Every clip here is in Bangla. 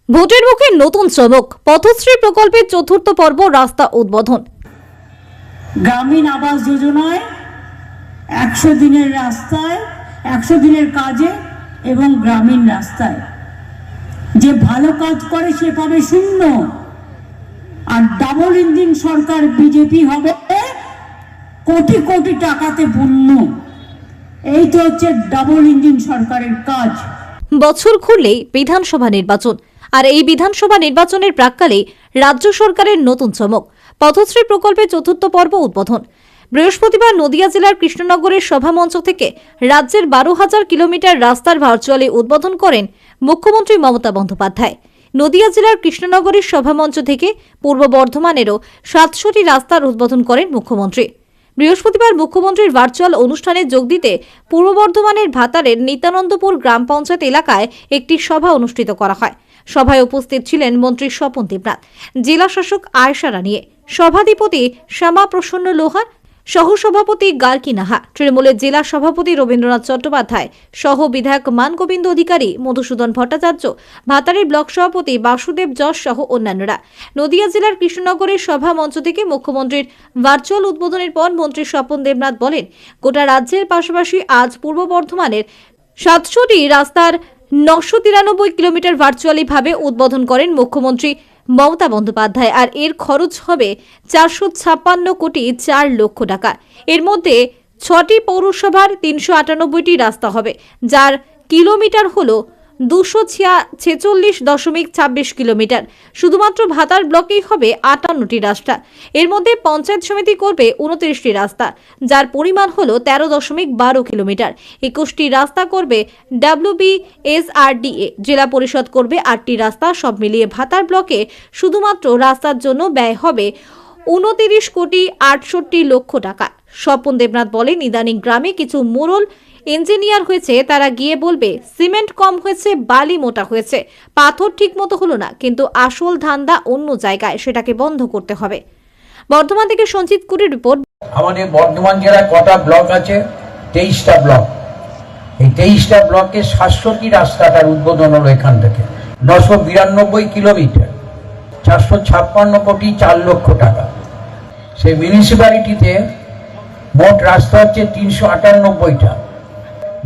ভোটের মুখে নতুন চমক, পথশ্রী প্রকল্পের চতুর্থ পর্ব রাস্তা উদ্বোধন। গ্রামীণ আবাস যোজনায় 100 দিনের রাস্তায় 100 দিনের কাজে এবং গ্রামীণ রাস্তায় যে ভালো কাজ করে সে পাবে 0, আর ডাবল ইঞ্জিন সরকার বিজেপি হবে কোটি কোটি টাকাতে পূর্ণ। এই তো হচ্ছে ডাবল ইঞ্জিন সরকারের কাজ। বছর ঘুরলেই বিধানসভা নির্বাচন, আর এই বিধানসভা নির্বাচনের প্রাক্কালে রাজ্য সরকারের নতুন চমক, পথশ্রী প্রকল্পের চতুর্থ পর্ব উদ্বোধন। বৃহস্পতিবার নদিয়া জেলার কৃষ্ণনগরের সভামঞ্চ থেকে রাজ্যের 12,000 কিলোমিটার রাস্তার ভার্চুয়ালি উদ্বোধন করেন মুখ্যমন্ত্রী মমতা বন্দ্যোপাধ্যায়। নদিয়া জেলার কৃষ্ণনগরের সভামঞ্চ থেকে পূর্ব বর্ধমানেরও 700টি রাস্তার উদ্বোধন করেন মুখ্যমন্ত্রী। বৃহস্পতিবার মুখ্যমন্ত্রীর ভার্চুয়াল অনুষ্ঠানে যোগ দিতে পূর্ব বর্ধমানের ভাতারের নিত্যানন্দপুর গ্রাম পঞ্চায়েত এলাকায় একটি সভা অনুষ্ঠিত করা হয়। সভায় উপস্থিত ছিলেন মন্ত্রী স্বপন দেবনাথ, জেলা শাসক আয়েশা রানিয়ে, সভাধিপতি শ্যামা প্রসন্ন লোহার, সহসভাপতি গার্কি নাহা, তৃণমূলের জেলা সভাপতি রবীন্দ্রনাথ চট্টোপাধ্যায় সহ বিধায়ক মানগোবিন্দ অধিকারী, মধুসূদন ভট্টাচার্য, ভাতারের ব্লক সভাপতি বাসুদেব যশ সহ অন্যান্যরা। নদিয়া জেলার কৃষ্ণনগরের সভা মঞ্চ থেকে মুখ্যমন্ত্রীর ভার্চুয়াল উদ্বোধনের পর মন্ত্রী স্বপন দেবনাথ বলেন, গোটা রাজ্যের পাশাপাশি আজ পূর্ব বর্ধমানের 700টি রাস্তার 993 কিলোমিটার ভার্চুয়ালি ভাবে উদ্বোধন করেন মুখ্যমন্ত্রী মমতা বন্দ্যোপাধ্যায়, আর এর খরচ হবে 456 কোটি 4 লক্ষ টাকা। এর মধ্যে 6টি পৌরসভার 398টি রাস্তা হবে, যার কিলোমিটার হল 246.26 কিলোমিটার। শুধুমাত্র ভাতার ব্লকেই হবে 58টি রাস্তা। এর মধ্যে পঞ্চায়েত সমিতি করবে 29টি রাস্তা, যার পরিমাণ হল 13.12 কিলোমিটার। 21টি রাস্তা করবে WBSRDA, জেলা পরিষদ করবে 8টি রাস্তা। সব মিলিয়ে ভাতার ব্লকে শুধুমাত্র রাস্তার জন্য ব্যয় হবে 29.68 লক্ষ টাকা। স্বপন দেবনাথ বলেন, ইদানিং গ্রামে কিছু মোড়ল ইঞ্জিনিয়ার হয়েছে, তারা গিয়ে বলবে সিমেন্ট কম হয়েছে, বালি মোটা হয়েছে, পাথর ঠিক মতো হলো না, কিন্তু আসল ধান্দা অন্য জায়গায়, সেটাকে বন্ধ করতে হবে। বর্ধমান থেকে সঞ্জিত কুরির রিপোর্ট। আমাদের বর্ধমান জেলায় কটা ব্লক আছে? 23টা ব্লক। এই 23টা ব্লকে 700টি রাস্তাটার উদ্বোধন হলো এখান থেকে। 992 কিলোমিটার, 456 কোটি 4 লক্ষ টাকা। সেই মিউনিসিপ্যালিটিতে মোট রাস্তা হচ্ছে 398টা,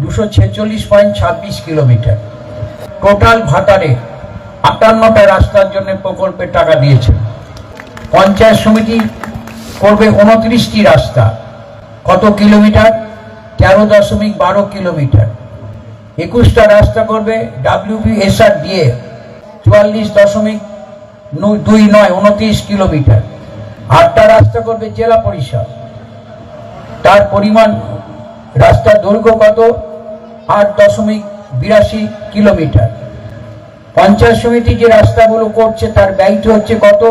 246.26 কিলোমিটার। টোটাল ভাতারে 58টা রাস্তার জন্য প্রকল্পের টাকা দিয়েছে। পঞ্চায়েত সমিতি করবে 29টি রাস্তা। কত কিলোমিটার? 13.12 কিলোমিটার। 21টা রাস্তা করবে WBSRDA, 44.29 কিলোমিটার। 8টা রাস্তা করবে জেলা পরিষদ, তার পরিমাণ রাস্তার দৈর্ঘ্য কত? 8.82 কিলোমিটার। পঞ্চায়েত সমিতি যে রাস্তাগুলো করছে তার ব্যয়টা হচ্ছে কত?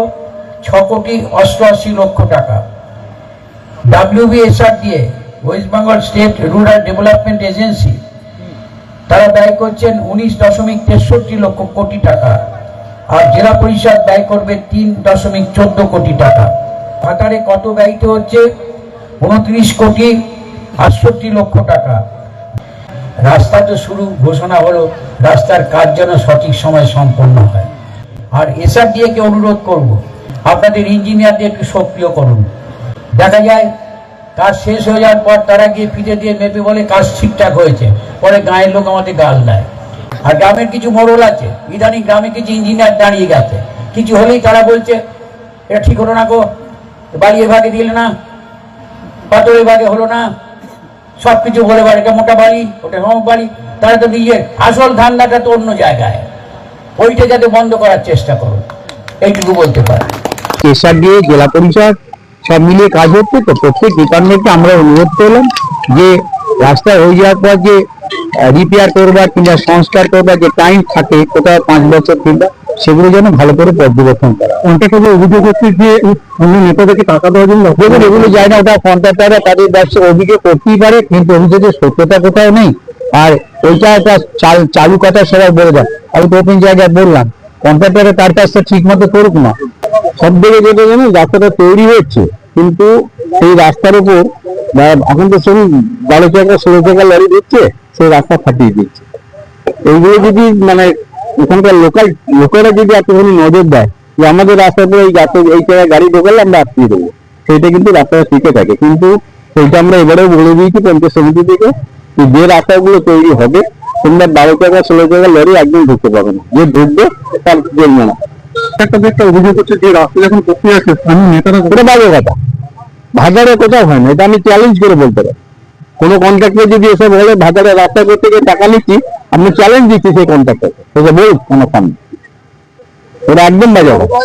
6.88 লক্ষ টাকা। WBSRDA, West Bengal state rural development agency, তারা ব্যয় করছেন 19.63 লক্ষ কোটি টাকা, আর জেলা পরিষদ ব্যয় করবে 3.14 কোটি টাকা। ভাতারে কত ব্যয়িত হচ্ছে? 29.68 লক্ষ টাকা। রাস্তা তো শুরু, ঘোষণা হলো, রাস্তার কাজ যেন সঠিক সময় সম্পন্ন হয়। আর SRDA কে অনুরোধ করব, আপনাদের ইঞ্জিনিয়ারদের একটু সক্রিয় করুন। দেখা যায় কাজ শেষ হয়ে যাওয়ার পর তারা গিয়ে ফিতে দিয়ে মেপে বলে কাজ ঠিকঠাক হয়েছে, পরে গাঁয়ের লোক আমাদের গাল দেয়। আর গ্রামের কিছু মোড়ল আছে, ইদানিং গ্রামে কিছু ইঞ্জিনিয়ার দাঁড়িয়ে গেছে, কিছু হলেই তারা বলছে এটা ঠিক হলো না গো, বাড়ি এভাগে দিলে না, পাথরের ভাগে হলো না, সবকিছু বলে বাড়ি, এটা মোটা বাড়ি, ওটা হোম বাড়ি। তারা তো নিজের আসল ধান্দাটা তো অন্য জায়গায়, ওইটা যাতে বন্ধ করার চেষ্টা করো, এইটুকু বলতে পারে। SRDA, জেলা পরিষদ সব মিলিয়ে কাজ হচ্ছে। তো প্রত্যেক ডিপার্টমেন্টকে আমরা অনুরোধ করলাম যে রাস্তা হয়ে যাওয়ার পর যে রিপেয়ার করবার কিংবা সংস্কার করবার যে টাইম থাকে, কোথাও 5 বছর কিংবা, সেগুলো যেন ভালো করে পর্যবেক্ষণ করা। ওটা থেকে অভিযোগ হচ্ছে যে অন্য নেতাদেরকে টাকা দেওয়ার জন্য এগুলো যায় না, ওটা কন্ট্রাক্টররা তাদের ব্যবসা অভিযোগ করতেই পারে, কিন্তু অভিযোগের সত্যতা কোথাও নেই। আর ওইটা একটা চালু কথা সবাই বলে দেয়। আমি তো ওপেন জায়গায় বললাম, কন্ট্রাক্টরে তার কাজটা ঠিক মতো করুক না। সব দিকে যেটা জানি রাস্তাটা তৈরি হচ্ছে, কিন্তু সেই রাস্তার উপর এখন তো শুধু 12 চাকা 16 চাকা লরি দিচ্ছে, সেই রাস্তা ফাটিয়ে দিচ্ছে। এইগুলো যদি এখানকার লোকেরা যদি এতখানি নজর দেয় যে আমাদের রাস্তার উপরে এই জায়গায় গাড়ি ঢোকালে আমরা আটকিয়ে দেবো, সেইটা কিন্তু রাস্তাটা শিখে থাকে। কিন্তু সেইটা আমরা এবারেও বলে দিয়েছি পঞ্চায়েত সমিতি থেকে যে রাস্তাগুলো তৈরি হবে তোমরা 12 টাকা 16 টাকা লরি একদম ঢুকতে পারবে না, যে ঢুকবে তার চলবে না। একটা অভিযোগ হচ্ছে যে রাস্তা যখন প্রক্রিয়া আছে স্থানীয় নেতারা ওটা বাজে কথা, ভাগাড়ে কোথাও হয় না, এটা আমি চ্যালেঞ্জ করে বলতে পারি। কোনো কন্ট্রাক্টর যদি এসে বলে ভাগাড়ে রাস্তা করতে গিয়ে টাকা নিচ্ছি, আমি চ্যালেঞ্জ দিচ্ছি সেই কন্ট্রাক্টরকে, বলুক কোনো সামনে, ওটা একদম বাজে কথা।